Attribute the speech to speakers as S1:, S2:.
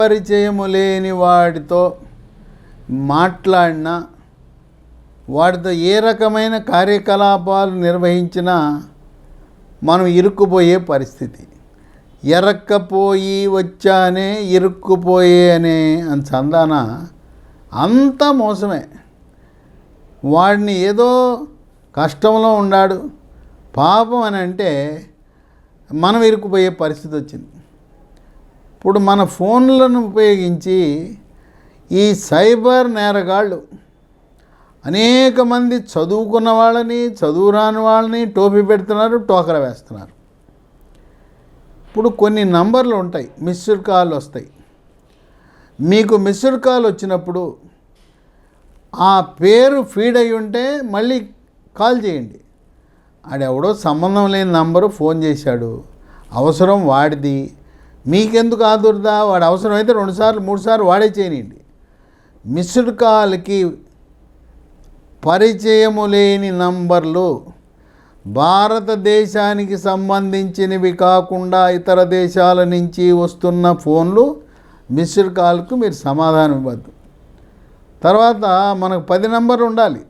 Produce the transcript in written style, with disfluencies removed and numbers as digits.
S1: పరిచయము లేని వాడితో మాట్లాడినా, వాడితో ఏ రకమైన కార్యకలాపాలు నిర్వహించినా మనం ఇరుక్కుపోయే పరిస్థితి. ఎరక్కపోయి వచ్చానే ఇరుక్కుపోయే అనే చందాన అంతా మోసమే. వాడిని ఏదో కష్టంలో ఉన్నాడు పాపం అని అంటే మనం ఇరుక్కుపోయే పరిస్థితి వచ్చింది. ఇప్పుడు మన ఫోన్లను ఉపయోగించి ఈ సైబర్ నేరగాళ్ళు అనేక మంది చదువుకున్న వాళ్ళని, చదువురాని వాళ్ళని టోపీ పెడుతున్నారు, టోకరా వేస్తున్నారు. ఇప్పుడు కొన్ని నంబర్లు ఉంటాయి, మిస్డ్ కాల్ వస్తాయి. మీకు మిస్డ్ కాల్ వచ్చినప్పుడు ఆ పేరు ఫీడ్ అయి ఉంటే మళ్ళీ కాల్ చేయండి. ఆడెవడో సంబంధం లేని నంబరు ఫోన్ చేశాడు, అవసరం వాడిది, మీకెందుకు ఆదుర్దా? వాడు అవసరమైతే 2 సార్లు 3 సార్లు వాడే చేయనియండి. మిస్డ్ కాల్కి పరిచయము లేని నంబర్లు, భారతదేశానికి సంబంధించినవి కాకుండా ఇతర దేశాల నుంచి వస్తున్న ఫోన్లు మిస్డ్ కాల్కు మీరు సమాధానం ఇవ్వద్దు. తర్వాత మనకు 10 నంబర్లు ఉండాలి.